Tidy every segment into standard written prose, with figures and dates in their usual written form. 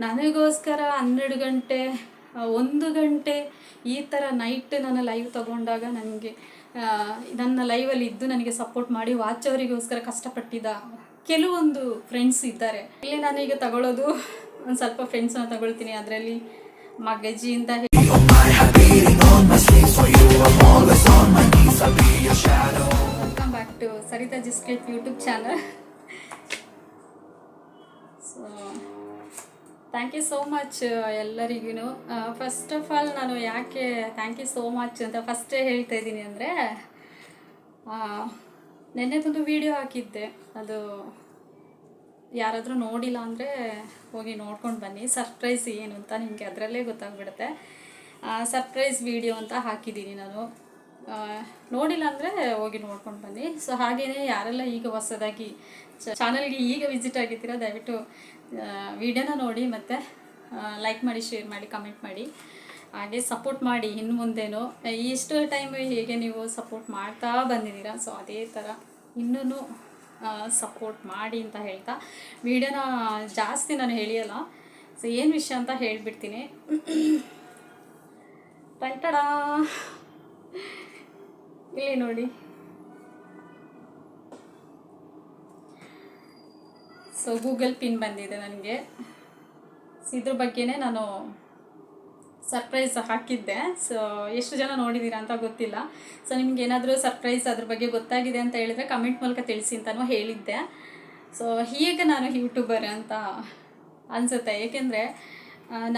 ನನಗೋಸ್ಕರ 12 ಗಂಟೆ 1 ಗಂಟೆ ಈ ಥರ ನೈಟ್ ನಾನು ಲೈವ್ ತಗೊಂಡಾಗ ನನಗೆ ನನ್ನ ಲೈವಲ್ಲಿ ಇದ್ದು ನನಗೆ ಸಪೋರ್ಟ್ ಮಾಡಿ ವಾಚ್ ಅವರಿಗೋಸ್ಕರ ಕಷ್ಟಪಟ್ಟಿದ್ದ ಕೆಲವೊಂದು ಫ್ರೆಂಡ್ಸ್ ಇದ್ದಾರೆ. ಇಲ್ಲಿ ನಾನೀಗ ತಗೊಳ್ಳೋದು ಒಂದು ಸ್ವಲ್ಪ ಫ್ರೆಂಡ್ಸನ್ನ ತಗೊಳ್ತೀನಿ. ಅದರಲ್ಲಿ ಮಗಜಿ ಅಂತ ವೆಲ್ಕಮ್ ಬ್ಯಾಕ್ ಟು ಸರಿತಾ ಜಿಸ್ಕ್ರಿಟ್ YouTube channel. So thank you so much ಎಲ್ಲರಿಗೂ. ಫಸ್ಟ್ ಆಫ್ ಆಲ್ ನಾನು ಯಾಕೆ ಥ್ಯಾಂಕ್ ಯು ಸೋ ಮಚ್ ಅಂತ ಫಸ್ಟೇ ಹೇಳ್ತಾ ಇದ್ದೀನಿ ಅಂದರೆ, ನೆನ್ನೆದೊಂದು ವಿಡಿಯೋ ಹಾಕಿದ್ದೆ, ಅದು ಯಾರಾದರೂ ನೋಡಿಲ್ಲ ಅಂದರೆ ಹೋಗಿ ನೋಡ್ಕೊಂಡು ಬನ್ನಿ. ಸರ್ಪ್ರೈಸ್ ಏನು ಅಂತ ನಿಮಗೆ ಅದರಲ್ಲೇ ಗೊತ್ತಾಗ್ಬಿಡುತ್ತೆ. ಸರ್ಪ್ರೈಸ್ ವಿಡಿಯೋ ಅಂತ ಹಾಕಿದ್ದೀನಿ ನಾನು, ನೋಡಿಲ್ಲ ಅಂದರೆ ಹೋಗಿ ನೋಡ್ಕೊಂಡು ಬನ್ನಿ. ಸೊ ಹಾಗೆಯೇ ಯಾರೆಲ್ಲ ಈಗ ಹೊಸದಾಗಿ ಚಾನಲ್ಗೆ ಈಗ ವಿಸಿಟ್ ಆಗಿದ್ದೀರಾ ದಯವಿಟ್ಟು ವಿಡಿಯೋನ ನೋಡಿ ಮತ್ತು ಲೈಕ್ ಮಾಡಿ, ಶೇರ್ ಮಾಡಿ, ಕಮೆಂಟ್ ಮಾಡಿ, ಹಾಗೆ ಸಪೋರ್ಟ್ ಮಾಡಿ. ಇನ್ನು ಮುಂದೇನು ಇಷ್ಟು ಟೈಮ್ ಹೇಗೆ ನೀವು ಸಪೋರ್ಟ್ ಮಾಡ್ತಾ ಬಂದಿದ್ದೀರಾ, ಸೊ ಅದೇ ಥರ ಇನ್ನೂ ಸಪೋರ್ಟ್ ಮಾಡಿ ಅಂತ ಹೇಳ್ತಾ ವಿಡಿಯೋನ ಜಾಸ್ತಿ ನಾನು ಹೇಳಿಯಲ್ಲ. ಸೊ ಏನು ವಿಷಯ ಅಂತ ಹೇಳಿಬಿಡ್ತೀನಿ. ಟೈಟಡಾ ಇಲ್ಲಿ ನೋಡಿ, ಸೊ ಗೂಗಲ್ ಪಿನ್ ಬಂದಿದೆ ನನಗೆ. ಇದ್ರ ಬಗ್ಗೆನೇ ನಾನು ಸರ್ಪ್ರೈಸ್ ಹಾಕಿದ್ದೆ. ಸೊ ಎಷ್ಟು ಜನ ನೋಡಿದ್ದೀರಾ ಅಂತ ಗೊತ್ತಿಲ್ಲ. ಸೊ ನಿಮ್ಗೆ ಏನಾದರೂ ಸರ್ಪ್ರೈಸ್ ಅದ್ರ ಬಗ್ಗೆ ಗೊತ್ತಾಗಿದೆ ಅಂತ ಹೇಳಿದ್ರೆ ಕಮೆಂಟ್ ಮೂಲಕ ತಿಳಿಸಿ ಅಂತಲೂ ಹೇಳಿದ್ದೆ. ಸೊ ಈಗ ನಾನು ಯೂಟ್ಯೂಬರ್ ಅಂತ ಅನಿಸುತ್ತೆ. ಏಕೆಂದರೆ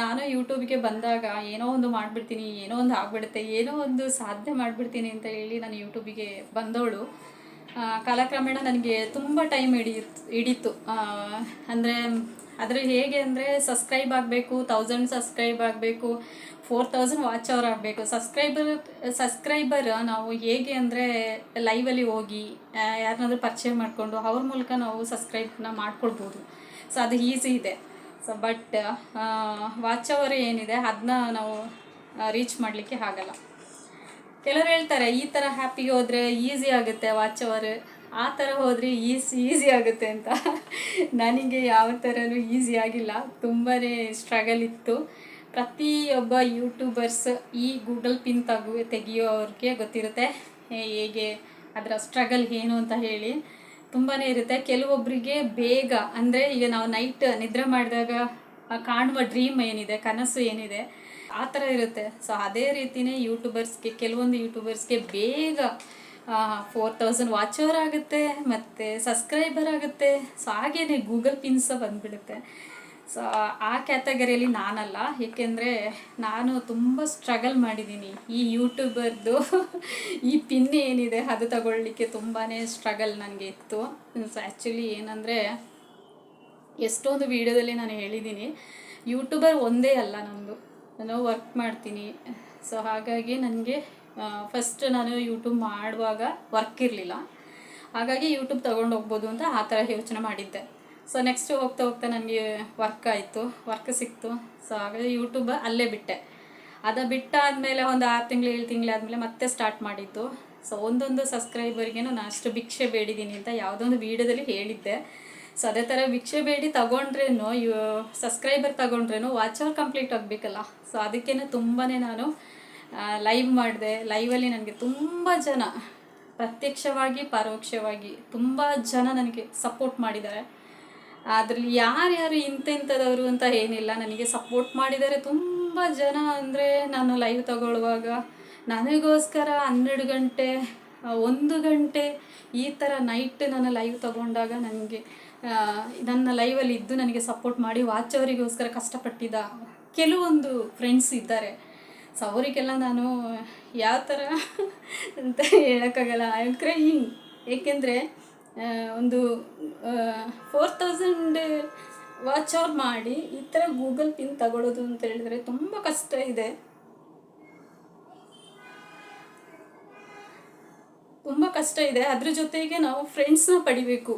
ನಾನು ಯೂಟ್ಯೂಬ್ಗೆ ಬಂದಾಗ ಏನೋ ಒಂದು ಮಾಡಿಬಿಡ್ತೀನಿ, ಏನೋ ಒಂದು ಆಗಿಬಿಡುತ್ತೆ, ಏನೋ ಒಂದು ಸಾಧನೆ ಮಾಡಿಬಿಡ್ತೀನಿ ಅಂತ ಹೇಳಿ ನಾನು ಯೂಟ್ಯೂಬಿಗೆ ಬಂದವಳು. ಕಾಲಕ್ರಮೇಣ ನನಗೆ ತುಂಬ ಟೈಮ್ ಹಿಡೀತು. ಅಂದರೆ ಅದರ ಹೇಗೆ ಅಂದರೆ ಸಬ್ಸ್ಕ್ರೈಬ್ ಆಗಬೇಕು, 1000 ಸಬ್ಸ್ಕ್ರೈಬ್ ಆಗಬೇಕು, 4000 ವಾಚ್ ಅವರ್ ಆಗಬೇಕು. ಸಬ್ಸ್ಕ್ರೈಬರ್ ನಾವು ಹೇಗೆ ಅಂದರೆ ಲೈವಲ್ಲಿ ಹೋಗಿ ಯಾರನ್ನಾದ್ರೂ ಪರಿಚಯ ಮಾಡಿಕೊಂಡು ಅವ್ರ ಮೂಲಕ ನಾವು ಸಬ್ಸ್ಕ್ರೈಬ್ನ ಮಾಡ್ಕೊಳ್ಬೋದು. ಸೊ ಅದು ಈಸಿ ಇದೆ. ಸೊ ಬಟ್ ವಾಚ್ ಅವರ್ ಏನಿದೆ ಅದನ್ನ ನಾವು ರೀಚ್ ಮಾಡಲಿಕ್ಕೆ ಆಗಲ್ಲ. ಕೆಲವರು ಹೇಳ್ತಾರೆ ಈ ಥರ ಹ್ಯಾಪಿಗೆ ಹೋದರೆ ಈಸಿ ಆಗುತ್ತೆ ವಾಚ್ ಅವರ್, ಆ ಥರ ಹೋದರೆ ಈಸಿ ಆಗುತ್ತೆ ಅಂತ. ನನಗೆ ಯಾವ ಥರನೂ ಈಸಿ ಆಗಿಲ್ಲ, ತುಂಬಾ ಸ್ಟ್ರಗಲ್ ಇತ್ತು. ಪ್ರತಿಯೊಬ್ಬ ಯೂಟ್ಯೂಬರ್ಸ್ ಈ ಗೂಗಲ್ ಪಿನ್ ತೆಗಿಯೋವ್ರಿಗೆ ಗೊತ್ತಿರುತ್ತೆ ಹೇಗೆ ಅದರ ಸ್ಟ್ರಗಲ್ ಏನು ಅಂತ ಹೇಳಿ. ತುಂಬಾ ಇರುತ್ತೆ. ಕೆಲವೊಬ್ಬರಿಗೆ ಬೇಗ ಅಂದರೆ ಈಗ ನಾವು ನೈಟ್ ನಿದ್ರೆ ಮಾಡಿದಾಗ ಕಾಣುವ ಡ್ರೀಮ್ ಏನಿದೆ, ಕನಸು ಏನಿದೆ, ಆ ಥರ ಇರುತ್ತೆ. ಸೊ ಅದೇ ರೀತಿಯೇ ಯೂಟ್ಯೂಬರ್ಸ್ಗೆ, ಕೆಲವೊಂದು ಯೂಟ್ಯೂಬರ್ಸ್ಗೆ ಬೇಗ 4000 ವಾಚ್ ಅವರ್ ಆಗುತ್ತೆ ಮತ್ತು ಸಬ್ಸ್ಕ್ರೈಬರ್ ಆಗುತ್ತೆ. ಸೊ ಹಾಗೇ ಗೂಗಲ್ ಪಿನ್ಸ ಬಂದುಬಿಡುತ್ತೆ. ಸೊ ಆ ಕ್ಯಾಟಗರಿಯಲ್ಲಿ ನಾನಲ್ಲ. ಏಕೆಂದರೆ ನಾನು ತುಂಬ ಸ್ಟ್ರಗಲ್ ಮಾಡಿದ್ದೀನಿ. ಈ ಯೂಟ್ಯೂಬರ್ದು ಈ ಪಿನ್ ಏನಿದೆ ಅದು ತಗೊಳ್ಳಿಕ್ಕೆ ತುಂಬಾ ಸ್ಟ್ರಗಲ್ ನನಗೆ ಇತ್ತು. ಸೊ ಆ್ಯಕ್ಚುಲಿ ಏನಂದರೆ ಎಷ್ಟೊಂದು ವೀಡಿಯೋದಲ್ಲಿ ನಾನು ಹೇಳಿದ್ದೀನಿ, ಯೂಟ್ಯೂಬರ್ ಒಂದೇ ಅಲ್ಲ ನಮ್ಮದು, ನಾನು ವರ್ಕ್ ಮಾಡ್ತೀನಿ. ಸೊ ಹಾಗಾಗಿ ನನಗೆ ಫಸ್ಟ್ ನಾನು ಯೂಟ್ಯೂಬ್ ಮಾಡುವಾಗ ವರ್ಕ್ ಇರಲಿಲ್ಲ, ಹಾಗಾಗಿ ಯೂಟ್ಯೂಬ್ ತೊಗೊಂಡು ಹೋಗ್ಬೋದು ಅಂತ ಆ ಥರ ಯೋಚನೆ ಮಾಡಿದ್ದೆ. ಸೊ ನೆಕ್ಸ್ಟ್ ಹೋಗ್ತಾ ಹೋಗ್ತಾ ನನಗೆ ವರ್ಕ್ ಸಿಕ್ತು. ಸೊ ಹಾಗಾಗಿ ಯೂಟ್ಯೂಬ್ ಅಲ್ಲೇ ಬಿಟ್ಟೆ. ಅದು ಬಿಟ್ಟಾದಮೇಲೆ ಒಂದು 6 ತಿಂಗಳು 7 ತಿಂಗಳಾದಮೇಲೆ ಮತ್ತೆ ಸ್ಟಾರ್ಟ್ ಮಾಡಿದ್ದು. ಸೊ ಒಂದೊಂದು ಸಬ್ಸ್ಕ್ರೈಬರ್ಗೆ ನಾನು ಅಷ್ಟು ಭಿಕ್ಷೆ ಬೇಡಿದ್ದೀನಿ ಅಂತ ಯಾವುದೊಂದು ವೀಡಿಯೋದಲ್ಲಿ ಹೇಳಿದ್ದೆ. ಸೊ ಅದೇ ಥರ ಭಿಕ್ಷೆ ಬೇಡಿ ತಗೊಂಡ್ರೇನು, ಸಬ್ಸ್ಕ್ರೈಬರ್ ತಗೊಂಡ್ರೇನು ವಾಚ್ ಅವರ್ ಕಂಪ್ಲೀಟ್ ಆಗಬೇಕಲ್ಲ. ಸೊ ಅದಕ್ಕೇ ತುಂಬಾ ನಾನು ಲೈವ್ ಮಾಡಿದೆ. ಲೈವಲ್ಲಿ ನನಗೆ ತುಂಬ ಜನ ಪ್ರತ್ಯಕ್ಷವಾಗಿ ಪರೋಕ್ಷವಾಗಿ ತುಂಬ ಜನ ನನಗೆ ಸಪೋರ್ಟ್ ಮಾಡಿದ್ದಾರೆ. ಅದರಲ್ಲಿ ಯಾರ್ಯಾರು ಇಂಥದವರು ಅಂತ ಏನಿಲ್ಲ, ನನಗೆ ಸಪೋರ್ಟ್ ಮಾಡಿದ್ದಾರೆ ತುಂಬ ಜನ. ಅಂದರೆ ನಾನು ಲೈವ್ ತಗೊಳ್ಳುವಾಗ ನನಗೋಸ್ಕರ 12 ಗಂಟೆ 1 ಗಂಟೆ ಈ ಥರ ನೈಟ್ ನಾನು ಲೈವ್ ತಗೊಂಡಾಗ ನನಗೆ ನನ್ನ ಲೈವಲ್ಲಿ ಇದ್ದು ನನಗೆ ಸಪೋರ್ಟ್ ಮಾಡಿ ವಾಚ್ ಅವರಿಗೋಸ್ಕರ ಕಷ್ಟಪಟ್ಟಿದ್ದ ಕೆಲವೊಂದು ಫ್ರೆಂಡ್ಸ್ ಇದ್ದಾರೆ. ಸೊ ಅವರಿಗೆಲ್ಲ ನಾನು ಯಾವ ಥರ ಅಂತ ಹೇಳೋಕ್ಕಾಗಲ್ಲ, ಐ ಆಮ್ ಕ್ರೈಯಿಂಗ್. ಏಕೆಂದರೆ ಒಂದು 4000 ವಾಚ್ ಅವರ್ ಮಾಡಿ ಈ ಥರ ಗೂಗಲ್ ಪಿನ್ ತಗೊಳ್ಳೋದು ಅಂತ ಹೇಳಿದ್ರೆ ತುಂಬ ಕಷ್ಟ ಇದೆ, ತುಂಬ ಕಷ್ಟ ಇದೆ. ಅದ್ರ ಜೊತೆಗೆ ನಾವು ಫ್ರೆಂಡ್ಸ್ನ ಪಡಿಬೇಕು,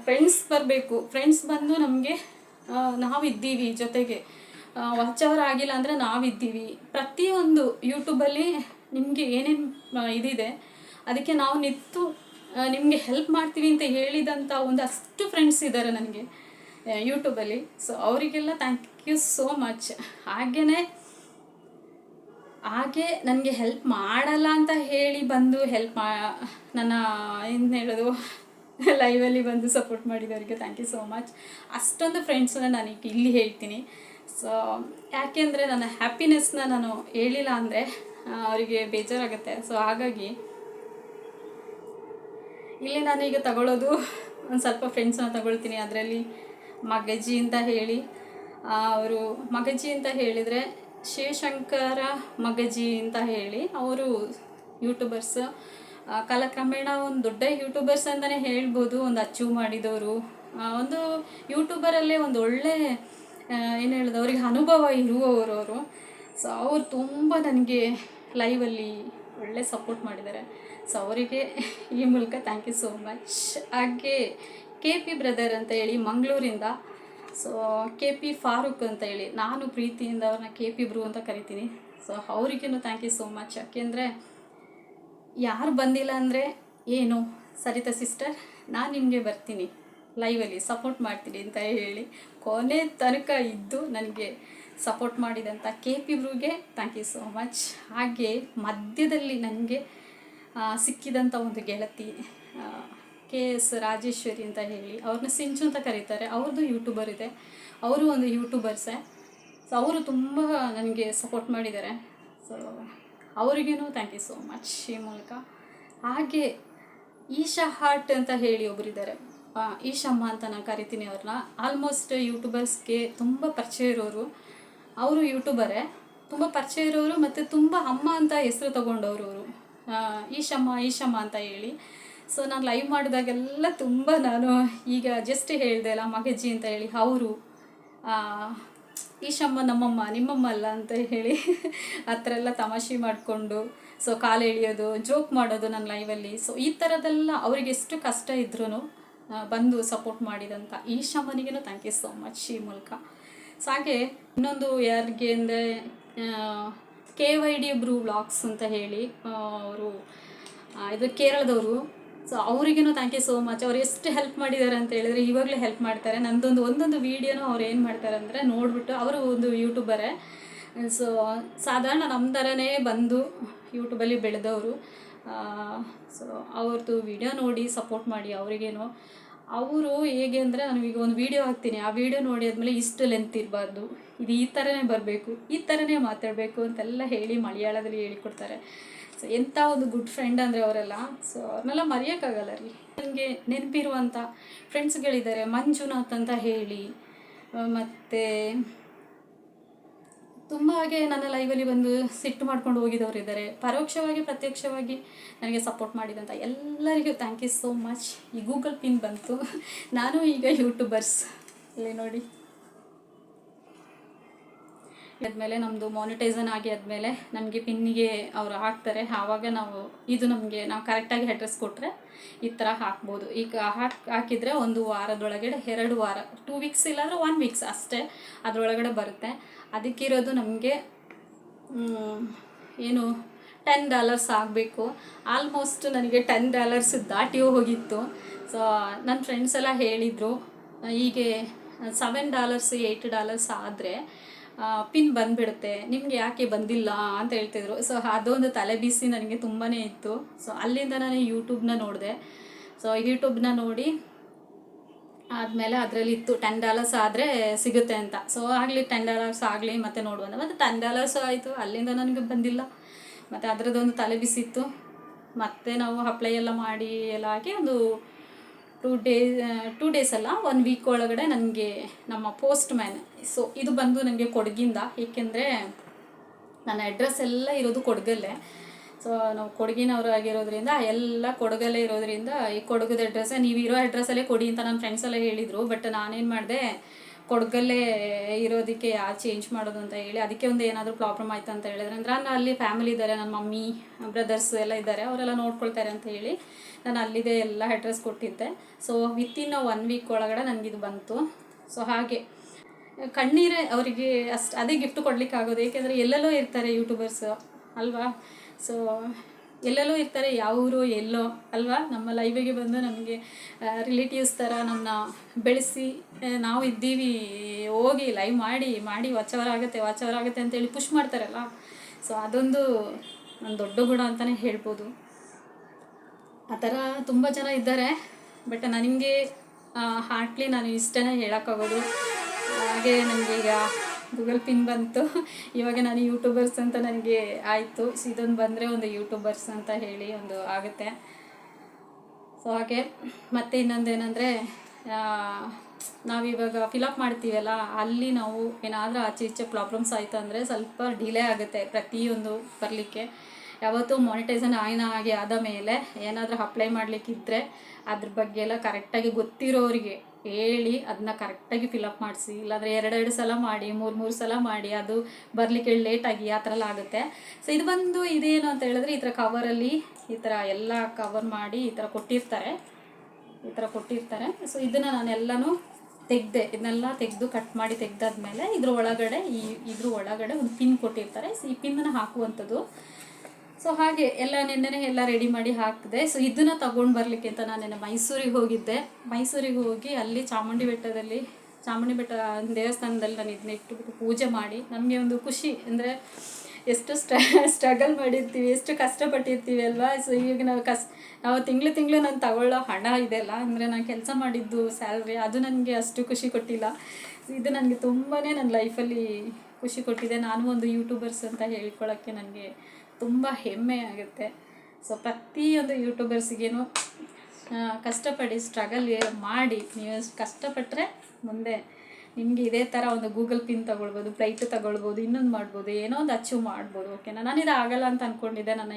ಫ್ರೆಂಡ್ಸ್ ಬರಬೇಕು. ಫ್ರೆಂಡ್ಸ್ ಬಂದು ನಮಗೆ ನಾವಿದ್ದೀವಿ ಜೊತೆಗೆ, ವಾಚ್ ಅವರ್ ಆಗಿಲ್ಲ ಅಂದರೆ ನಾವಿದ್ದೀವಿ. ಪ್ರತಿಯೊಂದು ಯೂಟ್ಯೂಬಲ್ಲಿ ನಿಮಗೆ ಏನೇನು ಇದಿದೆ ಅದಕ್ಕೆ ನಾವು ನಿಂತು ನಿಮಗೆ ಹೆಲ್ಪ್ ಮಾಡ್ತೀವಿ ಅಂತ ಹೇಳಿದಂಥ ಒಂದಷ್ಟು ಫ್ರೆಂಡ್ಸ್ ಇದ್ದಾರೆ ನನಗೆ ಯೂಟ್ಯೂಬಲ್ಲಿ. ಸೊ ಅವರಿಗೆಲ್ಲ ಥ್ಯಾಂಕ್ ಯು ಸೋ ಮಚ್. ಹಾಗೆ ನನಗೆ ಹೆಲ್ಪ್ ಮಾಡಲ್ಲ ಅಂತ ಹೇಳಿ ಬಂದು ನನ್ನ ಏನು ಹೇಳೋದು ಲೈವಲ್ಲಿ ಬಂದು ಸಪೋರ್ಟ್ ಮಾಡಿದವರಿಗೆ ಥ್ಯಾಂಕ್ ಯು ಸೋ ಮಚ್. ಅಷ್ಟೊಂದು ಫ್ರೆಂಡ್ಸನ್ನ ನಾನು ಇಲ್ಲಿ ಹೇಳ್ತೀನಿ. ಸೊ ಯಾಕೆಂದರೆ ನನ್ನ ಹ್ಯಾಪಿನೆಸ್ನ ನಾನು ಹೇಳಿಲ್ಲ ಅಂದರೆ ಅವರಿಗೆ ಬೇಜಾರಾಗುತ್ತೆ. ಸೊ ಹಾಗಾಗಿ ಇಲ್ಲಿ ನಾನು ಈಗ ತಗೊಳ್ಳೋದು ಒಂದು ಸ್ವಲ್ಪ ಫ್ರೆಂಡ್ಸನ್ನ ತಗೊಳ್ತೀನಿ. ಅದರಲ್ಲಿ ಮಗಜಿ ಅಂತ ಹೇಳಿ, ಅವರು ಮಗಜಿ ಅಂತ ಹೇಳಿದರೆ ಶಿವಶಂಕರ ಮಗಜಿ ಅಂತ ಹೇಳಿ ಅವರು ಯೂಟ್ಯೂಬರ್ಸ್. ಕಾಲಕ್ರಮೇಣ ಒಂದು ದೊಡ್ಡ ಯೂಟ್ಯೂಬರ್ಸ್ ಅಂತಲೇ ಹೇಳ್ಬೋದು, ಒಂದು ಅಚೀವ್ ಮಾಡಿದವರು, ಒಂದು ಯೂಟ್ಯೂಬರಲ್ಲೇ ಒಂದು ಒಳ್ಳೆ ಏನು ಹೇಳೋದು ಅವ್ರಿಗೆ ಅನುಭವ ಇರುವವರು ಅವರು. ಸೊ ಅವರು ತುಂಬ ನನಗೆ ಲೈವಲ್ಲಿ ಒಳ್ಳೆ ಸಪೋರ್ಟ್ ಮಾಡಿದ್ದಾರೆ. ಸೊ ಅವರಿಗೆ ಈ ಮೂಲಕ ಥ್ಯಾಂಕ್ ಯು ಸೋ ಮಚ್. ಹಾಗೆ KP ಬ್ರದರ್ ಅಂತ ಹೇಳಿ ಮಂಗಳೂರಿಂದ, ಸೊ KP ಫಾರೂಕ್ ಅಂತ ಹೇಳಿ, ನಾನು ಪ್ರೀತಿಯಿಂದ ಅವ್ರನ್ನ KP ಬ್ರೂ ಅಂತ ಕರಿತೀನಿ. ಸೊ ಅವರಿಗೇನು ಥ್ಯಾಂಕ್ ಯು ಸೋ ಮಚ್. ಯಾಕೆಂದರೆ ಯಾರು ಬಂದಿಲ್ಲ ಅಂದರೆ ಏನು ಸರಿತಾ ಸಿಸ್ಟರ್, ನಾನು ನಿಮಗೆ ಬರ್ತೀನಿ ಲೈವಲ್ಲಿ ಸಪೋರ್ಟ್ ಮಾಡ್ತೀನಿ ಅಂತ ಹೇಳಿ ಕೊನೆ ತನಕ ಇದ್ದು ನನಗೆ ಸಪೋರ್ಟ್ ಮಾಡಿದಂಥ KP ಬ್ರೂಗೆ ಥ್ಯಾಂಕ್ ಯು ಸೋ ಮಚ್. ಹಾಗೆ ಮಧ್ಯದಲ್ಲಿ ನನಗೆ ಸಿಕ್ಕಿದಂಥ ಒಂದು ಗೆಳತಿ KS ರಾಜೇಶ್ವರಿ ಅಂತ ಹೇಳಿ, ಅವ್ರನ್ನ ಸಿಂಚು ಅಂತ ಕರೀತಾರೆ, ಅವ್ರದ್ದು ಯೂಟ್ಯೂಬರ್ ಇದೆ, ಅವರು ಒಂದು ಯೂಟ್ಯೂಬರ್ಸೇ. ಸೊ ಅವರು ತುಂಬ ನನಗೆ ಸಪೋರ್ಟ್ ಮಾಡಿದ್ದಾರೆ. ಸೊ ಅವರಿಗೇನು ಥ್ಯಾಂಕ್ ಯು ಸೋ ಮಚ್ ಈ ಮೂಲಕ. ಹಾಗೆ ಈಶಾ ಹಾರ್ಟ್ ಅಂತ ಹೇಳಿ ಒಬ್ಬರಿದ್ದಾರೆ, ಈಶಮ್ಮ ಅಂತ ನಾನು ಕರಿತೀನಿ ಅವ್ರನ್ನ. ಆಲ್ಮೋಸ್ಟ್ ಯೂಟ್ಯೂಬರ್ಸ್ಗೆ ತುಂಬ ಪರಿಚಯ ಇರೋರು, ಅವರು ಯೂಟ್ಯೂಬರೇ, ತುಂಬ ಪರಿಚಯ ಇರೋರು ಮತ್ತು ತುಂಬ ಅಮ್ಮ ಅಂತ ಹೆಸರು ತೊಗೊಂಡವರು ಅವರು, ಈಶಮ್ಮ ಅಂತ ಹೇಳಿ. ಸೊ ನಾನು ಲೈವ್ ಮಾಡಿದಾಗೆಲ್ಲ ತುಂಬ ನಾನು ಈಗ ಜಸ್ಟ್ ಹೇಳಿದೆ ಅಲ್ಲ ಮಗಜ್ಜಿ ಅಂತ ಹೇಳಿ, ಅವರು ಈಶಮ್ಮ ನಮ್ಮಮ್ಮ ನಿಮ್ಮಮ್ಮ ಅಲ್ಲ ಅಂತ ಹೇಳಿ ಆ ಥರ ಎಲ್ಲ ತಮಾಷೆ ಮಾಡಿಕೊಂಡು ಸೊ ಕಾಲು ಎಳೆಯೋದು, ಜೋಕ್ ಮಾಡೋದು ನನ್ನ ಲೈವಲ್ಲಿ. ಸೊ ಈ ಥರದ್ದೆಲ್ಲ ಅವ್ರಿಗೆ ಎಷ್ಟು ಕಷ್ಟ ಇದ್ರೂ ಬಂದು ಸಪೋರ್ಟ್ ಮಾಡಿದಂಥ ಈಶಮ್ಮನಿಗೇನು ಥ್ಯಾಂಕ್ ಯು ಸೋ ಮಚ್ ಈ ಮೂಲಕ. ಸೊ ಹಾಗೆ ಇನ್ನೊಂದು ಯಾರಿಗೆ ಅಂದರೆ KYD ಬ್ರೂ ವ್ಲಾಗ್ಸ್ ಅಂತ ಹೇಳಿ, ಅವರು ಇದು ಕೇರಳದವರು. ಸೊ ಅವರಿಗೇನು ಥ್ಯಾಂಕ್ ಯು ಸೋ ಮಚ್. ಅವ್ರು ಎಷ್ಟು ಹೆಲ್ಪ್ ಮಾಡಿದ್ದಾರೆ ಅಂತ ಹೇಳಿದ್ರೆ ಇವಾಗಲೇ ಹೆಲ್ಪ್ ಮಾಡ್ತಾರೆ. ಒಂದೊಂದು ವೀಡಿಯೋನೂ ಅವ್ರು ಏನು ಮಾಡ್ತಾರೆ ಅಂದರೆ ನೋಡಿಬಿಟ್ಟು, ಅವರು ಒಂದು ಯೂಟ್ಯೂಬರೇ. ಸೊ ಸಾಧಾರಣ ನಮ್ಮ ಥರನೇ ಬಂದು ಯೂಟ್ಯೂಬಲ್ಲಿ ಬೆಳೆದವರು. ಸೊ ಅವ್ರದ್ದು ವಿಡಿಯೋ ನೋಡಿ ಸಪೋರ್ಟ್ ಮಾಡಿ ಅವರಿಗೇನು. ಅವರು ಹೇಗೆ ಅಂದರೆ, ನನಗೀಗ ಒಂದು ವೀಡಿಯೋ ಹಾಕ್ತೀನಿ, ಆ ವಿಡಿಯೋ ನೋಡಿ ಆದಮೇಲೆ ಇಷ್ಟು ಲೆಂತ್ ಇರಬಾರ್ದು, ಇದು ಈ ಥರನೇ ಬರಬೇಕು, ಈ ಥರನೇ ಮಾತಾಡಬೇಕು ಅಂತೆಲ್ಲ ಹೇಳಿ ಮಲಯಾಳದಲ್ಲಿ ಹೇಳಿಕೊಡ್ತಾರೆ. ಸೊ ಎಂಥ ಒಂದು ಗುಡ್ ಫ್ರೆಂಡ್ ಅಂದರೆ ಅವರೆಲ್ಲ. ಸೊ ಅವ್ರನ್ನೆಲ್ಲ ಮರೆಯೋಕ್ಕಾಗಲ್ಲ ರೀ. ನನಗೆ ನೆನಪಿರುವಂಥ ಫ್ರೆಂಡ್ಸ್ಗಳಿದ್ದಾರೆ, ಮಂಜುನಾಥ್ ಅಂತ ಹೇಳಿ, ಮತ್ತು ತುಂಬ ಹಾಗೆ ನನ್ನ ಲೈವಲ್ಲಿ ಬಂದು ಸಿಟ್ಟು ಮಾಡ್ಕೊಂಡು ಹೋಗಿದವರಿದ್ದಾರೆ. ಪರೋಕ್ಷವಾಗಿ ಪ್ರತ್ಯಕ್ಷವಾಗಿ ನನಗೆ ಸಪೋರ್ಟ್ ಮಾಡಿದಂಥ ಎಲ್ಲರಿಗೂ ಥ್ಯಾಂಕ್ ಯು ಸೋ ಮಚ್. ಈ ಗೂಗಲ್ ಪಿನ್ ಬಂತು, ನಾನು ಈಗ ಯೂಟ್ಯೂಬರ್ಸ್ ಇಲ್ಲಿ ನೋಡಿ ಆದಮೇಲೆ ನಮ್ಮದು ಮಾನಿಟೈಸನ್ ಆಗಿ ಆದಮೇಲೆ ನಮಗೆ ಪಿನ್ನಿಗೆ ಅವರು ಹಾಕ್ತಾರೆ. ಆವಾಗ ನಾವು ಕರೆಕ್ಟಾಗಿ ಅಡ್ರೆಸ್ ಕೊಟ್ಟರೆ ಈ ಥರ ಹಾಕ್ಬೋದು. ಈಗ ಹಾಕಿದರೆ ಒಂದು ವಾರದೊಳಗಡೆ 2 ವಾರ 2 ವೀಕ್ಸ್ ಇಲ್ಲಾಂದರೆ 1 ವೀಕ್ಸ್ ಅಷ್ಟೇ ಅದರೊಳಗಡೆ ಬರುತ್ತೆ. ಅದಕ್ಕಿರೋದು ನಮಗೆ ಏನು $10 ಆಗಬೇಕು. ಆಲ್ಮೋಸ್ಟ್ ನನಗೆ $10 ದಾಟಿ ಹೋಗಿತ್ತು. ಸೊ ನನ್ನ ಫ್ರೆಂಡ್ಸ್ ಎಲ್ಲ ಹೇಳಿದರು, ಹೀಗೆ $7 $8 ಆದರೆ ಪಿನ್ ಬಂದುಬಿಡುತ್ತೆ, ನಿಮಗೆ ಯಾಕೆ ಬಂದಿಲ್ಲ ಅಂತ ಹೇಳ್ತಿದ್ರು. ಸೊ ಅದೊಂದು ತಲೆ ಬಿಸಿ ನನಗೆ ತುಂಬಾ ಇತ್ತು. ಸೊ ಅಲ್ಲಿಂದ ನಾನು ಯೂಟ್ಯೂಬ್ನ ನೋಡಿದೆ. ಸೊ ಯೂಟ್ಯೂಬ್ನ ನೋಡಿ ಆದಮೇಲೆ ಅದರಲ್ಲಿ ಇತ್ತು $10 ಆದರೆ ಸಿಗುತ್ತೆ ಅಂತ. ಸೊ ಆಗಲಿ $10 ಆಗಲಿ ಮತ್ತು ನೋಡುವಂತ, ಮತ್ತು $10 ಆಯಿತು. ಅಲ್ಲಿಂದ ನನಗೆ ಬಂದಿಲ್ಲ. ಮತ್ತು ಅದರದ್ದೊಂದು ತಲೆ ಬಿಸಿ ಇತ್ತು. ಮತ್ತು ನಾವು ಅಪ್ಲೈ ಎಲ್ಲ ಮಾಡಿ ಎಲ್ಲ ಆಗಿ ಒಂದು 2 ಡೇಸ್ ಅಲ್ಲ 1 ವೀಕ್ ಒಳಗಡೆ ನನಗೆ ನಮ್ಮ ಪೋಸ್ಟ್ ಮ್ಯಾನ್, ಸೊ ಇದು ಬಂದು ನನಗೆ ಕೊಡಗಿಂದ, ಏಕೆಂದರೆ ನನ್ನ ಅಡ್ರೆಸ್ ಎಲ್ಲ ಇರೋದು ಕೊಡಗಲ್ಲೇ. ಸೊ ನಾವು ಕೊಡಗಿನವರು ಆಗಿರೋದ್ರಿಂದ ಎಲ್ಲ ಕೊಡಗಲ್ಲೇ ಇರೋದ್ರಿಂದ ಈ ಕೊಡಗದ ಅಡ್ರೆಸ್ಸೇ, ನೀವು ಇರೋ ಅಡ್ರೆಸ್ಸಲ್ಲೇ ಕೊಡಿ ಅಂತ ನನ್ನ ಫ್ರೆಂಡ್ಸ್ ಎಲ್ಲ ಹೇಳಿದರು. ಬಟ್ ನಾನೇನು ಮಾಡಿದೆ, ಕೊಡಗಲ್ಲೇ ಇರೋದಕ್ಕೆ ಯಾರು ಚೇಂಜ್ ಮಾಡೋದು ಅಂತ ಹೇಳಿ, ಅದಕ್ಕೆ ಒಂದು ಏನಾದರೂ ಪ್ರಾಬ್ಲಮ್ ಆಯಿತು ಅಂತ ಹೇಳಿದ್ರೆ, ಅಂದರೆ ನಾನು ಅಲ್ಲಿ ಫ್ಯಾಮಿಲಿ ಇದ್ದಾರೆ, ನನ್ನ ಮಮ್ಮಿ ಬ್ರದರ್ಸ್ ಎಲ್ಲ ಇದ್ದಾರೆ, ಅವರೆಲ್ಲ ನೋಡ್ಕೊಳ್ತಾರೆ ಅಂತ ಹೇಳಿ ನಾನು ಅಲ್ಲಿದೆ ಎಲ್ಲ ಅಡ್ರೆಸ್ ಕೊಟ್ಟಿದ್ದೆ. ಸೊ ವಿತಿನ್ 1 ವೀಕ್ ಒಳಗಡೆ ನನಗಿದು ಬಂತು. ಸೊ ಹಾಗೆ ಕಣ್ಣೀರೇ ಅವರಿಗೆ ಅದೇ ಗಿಫ್ಟ್ ಕೊಡಲಿಕ್ಕಾಗೋದು, ಏಕೆಂದರೆ ಎಲ್ಲೆಲ್ಲೋ ಇರ್ತಾರೆ ಯೂಟ್ಯೂಬರ್ಸ್ ಅಲ್ವಾ. ಸೊ ಎಲ್ಲೆಲ್ಲೋ ಇರ್ತಾರೆ, ಯಾವ ಊರು ಎಲ್ಲೋ ಅಲ್ವಾ. ನಮ್ಮ ಲೈವಿಗೆ ಬಂದು ನಮಗೆ ರಿಲೇಟಿವ್ಸ್ ಥರ ನಮ್ಮನ್ನ ಬೆಳೆಸಿ ನಾವು ಇದ್ದೀವಿ ಹೋಗಿ ಲೈವ್ ಮಾಡಿ ಮಾಡಿ ವಾಚ್ ಅವರ್ ಆಗುತ್ತೆ ಅಂತೇಳಿ ಪುಷ್ ಮಾಡ್ತಾರಲ್ಲ. ಸೊ ಅದೊಂದು ನನ್ನ ದೊಡ್ಡ ಗುಣ ಅಂತಲೇ ಹೇಳ್ಬೋದು. ಆ ಥರ ತುಂಬ ಜನ ಇದ್ದಾರೆ. ಬಟ್ ನನಗೆ ಹಾರ್ಟ್ಲಿ ನಾನು ಇಷ್ಟೇ ಹೇಳೋಕ್ಕಾಗೋದು. ಹಾಗೆ ನನಗೆ ಈಗ ಗೂಗಲ್ ಪಿನ್ ಬಂತು. ಇವಾಗ ನಾನು ಯೂಟ್ಯೂಬರ್ಸ್ ಅಂತ ನನಗೆ ಆಯಿತು. ಸೊ ಇದೊಂದು ಬಂದರೆ ಒಂದು ಯೂಟ್ಯೂಬರ್ಸ್ ಅಂತ ಹೇಳಿ ಒಂದು ಆಗುತ್ತೆ. ಸೊ ಹಾಗೆ ಮತ್ತು ಇನ್ನೊಂದೇನೆಂದರೆ, ನಾವಿವಾಗ ಫಿಲಪ್ ಮಾಡ್ತೀವಲ್ಲ, ಅಲ್ಲಿ ನಾವು ಏನಾದರೂ ಆಚೆ ಈಚೆ ಪ್ರಾಬ್ಲಮ್ಸ್ ಆಯಿತು ಅಂದರೆ ಸ್ವಲ್ಪ ಡಿಲೇ ಆಗುತ್ತೆ ಪ್ರತಿಯೊಂದು ಬರಲಿಕ್ಕೆ. ಯಾವತ್ತೂ ಮಾನಿಟೈಸೇಷನ್ ಆದ ಮೇಲೆ ಏನಾದರೂ ಅಪ್ಲೈ ಮಾಡಲಿಕ್ಕಿದ್ರೆ ಅದ್ರ ಬಗ್ಗೆ ಎಲ್ಲ ಕರೆಕ್ಟಾಗಿ ಗೊತ್ತಿರೋರಿಗೆ ಹೇಳಿ ಅದನ್ನ ಕರೆಕ್ಟಾಗಿ ಫಿಲಪ್ ಮಾಡಿಸಿ. ಇಲ್ಲಾಂದರೆ 2 ಸಲ ಮಾಡಿ 3 ಸಲ ಮಾಡಿ ಅದು ಬರಲಿಕ್ಕೆ ಲೇಟಾಗಿ ಆ ಥರ ಎಲ್ಲ ಆಗುತ್ತೆ. ಸೊ ಇದು ಬಂದು ಇದೇನು ಅಂತ ಹೇಳಿದ್ರೆ, ಈ ಥರ ಕವರಲ್ಲಿ ಈ ಥರ ಎಲ್ಲ ಕವರ್ ಮಾಡಿ ಈ ಥರ ಕೊಟ್ಟಿರ್ತಾರೆ. ಸೊ ಇದನ್ನು ನಾನೆಲ್ಲನೂ ಇದನ್ನೆಲ್ಲ ತೆಗೆದು ಕಟ್ ಮಾಡಿ ತೆಗೆದಾದ್ಮೇಲೆ ಇದ್ರ ಒಳಗಡೆ ಒಂದು ಪಿನ್ ಕೊಟ್ಟಿರ್ತಾರೆ. ಸೊ ಈ ಪಿನ್ನನ್ನು ಹಾಕುವಂಥದ್ದು. ಸೊ ಹಾಗೆ ಎಲ್ಲ ನೆನ್ನೆನೇ ಎಲ್ಲ ರೆಡಿ ಮಾಡಿ ಹಾಕಿದೆ. ಸೊ ಇದನ್ನು ತಗೊಂಡು ಬರಲಿಕ್ಕೆ ಅಂತ ನಾನು ಮೈಸೂರಿಗೆ ಹೋಗಿ ಅಲ್ಲಿ ಚಾಮುಂಡಿ ಬೆಟ್ಟ ದೇವಸ್ಥಾನದಲ್ಲಿ ನಾನು ಇದನ್ನ ಇಟ್ಟುಬಿಟ್ಟು ಪೂಜೆ ಮಾಡಿ ನಮಗೆ ಒಂದು ಖುಷಿ. ಅಂದರೆ ಎಷ್ಟು ಸ್ಟ್ರಗಲ್ ಮಾಡಿರ್ತೀವಿ, ಎಷ್ಟು ಕಷ್ಟಪಟ್ಟಿರ್ತೀವಿ ಅಲ್ವಾ. ಸೊ ಈಗ ನಾವು ತಿಂಗಳು ನಾನು ತಗೊಳ್ಳೋ ಹಣ ಇದೆಲ್ಲ, ಅಂದರೆ ನಾನು ಕೆಲಸ ಮಾಡಿದ್ದು ಸ್ಯಾಲ್ರಿ, ಅದು ನನಗೆ ಅಷ್ಟು ಖುಷಿ ಕೊಟ್ಟಿಲ್ಲ. ಇದು ನನಗೆ ತುಂಬಾ ನನ್ನ ಲೈಫಲ್ಲಿ ಖುಷಿ ಕೊಟ್ಟಿದೆ. ನಾನು ಒಂದು ಯೂಟ್ಯೂಬರ್ಸ್ ಅಂತ ಹೇಳ್ಕೊಳ್ಳೋಕ್ಕೆ ನನಗೆ ತುಂಬ ಹೆಮ್ಮೆ ಆಗುತ್ತೆ. ಸೊ ಪ್ರತಿಯೊಂದು ಯೂಟ್ಯೂಬರ್ಸಿಗೇನು ಕಷ್ಟಪಡಿ ಸ್ಟ್ರಗಲ್ ಮಾಡಿ, ನೀವು ಕಷ್ಟಪಟ್ಟರೆ ಮುಂದೆ ನಿಮಗೆ ಇದೇ ಥರ ಒಂದು ಗೂಗಲ್ ಪಿನ್ ತೊಗೊಳ್ಬೋದು, ಫ್ಲೈಟ್ ತೊಗೊಳ್ಬೋದು, ಇನ್ನೊಂದು ಮಾಡ್ಬೋದು, ಏನೋ ಒಂದು ಅಚೀವ್ ಮಾಡ್ಬೋದು. ಓಕೆನಾ. ನಾನಿದು ಆಗಲ್ಲ ಅಂತ ಅಂದ್ಕೊಂಡಿದ್ದೆ. ನನ್ನ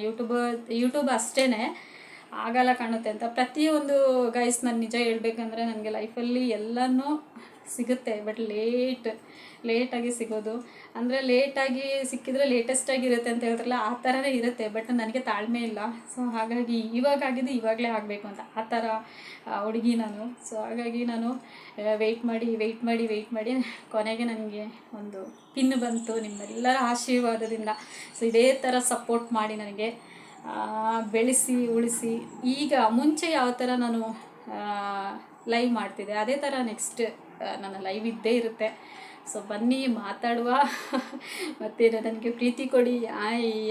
ಯೂಟ್ಯೂಬ್ ಅಷ್ಟೇ ಆಗಲ್ಲ ಕಾಣುತ್ತೆ ಅಂತ. ಪ್ರತಿಯೊಂದು ಗೈಸ್ ನಾನು ನಿಜ ಹೇಳ್ಬೇಕಂದ್ರೆ ನನಗೆ ಲೈಫಲ್ಲಿ ಎಲ್ಲನೂ ಸಿಗುತ್ತೆ, ಬಟ್ ಲೇಟಾಗಿ ಸಿಗೋದು. ಅಂದರೆ ಲೇಟಾಗಿ ಸಿಕ್ಕಿದ್ರೆ ಲೇಟೆಸ್ಟಾಗಿರುತ್ತೆ ಅಂತ ಹೇಳ್ತಾರಲ್ಲ, ಆ ಥರನೇ ಇರುತ್ತೆ. ಬಟ್ ನನಗೆ ತಾಳ್ಮೆ ಇಲ್ಲ. ಸೊ ಹಾಗಾಗಿ ಇವಾಗಲೇ ಆಗಬೇಕು ಅಂತ ಆ ಥರ ಹುಡುಗಿ ನಾನು. ಸೊ ಹಾಗಾಗಿ ನಾನು ವೆಯ್ಟ್ ಮಾಡಿ ಕೊನೆಗೆ ನನಗೆ ಒಂದು ಪಿನ್ ಬಂತು ನಿಮ್ಮೆಲ್ಲರ ಆಶೀರ್ವಾದದಿಂದ. ಸೊ ಇದೇ ಥರ ಸಪೋರ್ಟ್ ಮಾಡಿ ನನಗೆ ಬೆಳೆಸಿ ಉಳಿಸಿ. ಈಗ ಮುಂಚೆ ಯಾವ ಥರ ನಾನು ಲೈವ್ ಮಾಡ್ತಿದ್ದೆ ಅದೇ ಥರ ನೆಕ್ಸ್ಟ್ ನನ್ನ ಲೈವ್ ಇದ್ದೇ ಇರುತ್ತೆ. ಸೊ ಬನ್ನಿ ಮಾತಾಡುವ. ಮತ್ತು ನನಗೆ ಪ್ರೀತಿ ಕೊಡಿ.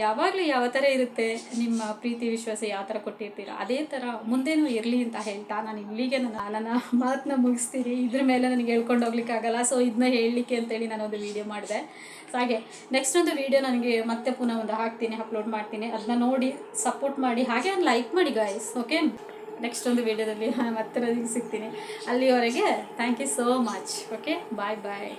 ಯಾವಾಗಲೂ ಯಾವ ಥರ ಇರುತ್ತೆ ನಿಮ್ಮ ಪ್ರೀತಿ ವಿಶ್ವಾಸ ಯಾವ ಥರ ಕೊಟ್ಟಿರ್ತೀರ ಅದೇ ಥರ ಮುಂದೇನೂ ಇರಲಿ ಅಂತ ಹೇಳ್ತಾ ನಾನು ಇಲ್ಲಿಗೆ ನನ್ನ ಮಾತನ್ನ ಮುಗಿಸ್ತೀನಿ. ಇದ್ರ ಮೇಲೆ ನನಗೆ ಹೇಳ್ಕೊಂಡು ಹೋಗ್ಲಿಕ್ಕಾಗಲ್ಲ. ಸೊ ಇದನ್ನ ಹೇಳಲಿಕ್ಕೆ ಅಂತೇಳಿ ನಾನೊಂದು ವೀಡಿಯೋ ಮಾಡಿದೆ. ಸೊ ಹಾಗೆ ನೆಕ್ಸ್ಟ್ ಒಂದು ವೀಡಿಯೋ ನನಗೆ ಮತ್ತೆ ಪುನಃ ಒಂದು ಅಪ್ಲೋಡ್ ಮಾಡ್ತೀನಿ. ಅದನ್ನ ನೋಡಿ ಸಪೋರ್ಟ್ ಮಾಡಿ, ಹಾಗೆ ಒಂದು ಲೈಕ್ ಮಾಡಿ ಗಾಯ್ಸ್. ಓಕೆ, ನೆಕ್ಸ್ಟ್ ಒಂದು ವೀಡಿಯೋದಲ್ಲಿ ಮತ್ತೆ ಸಿಗ್ತೀನಿ. ಅಲ್ಲಿವರೆಗೆ thank you so much. Okay, bye.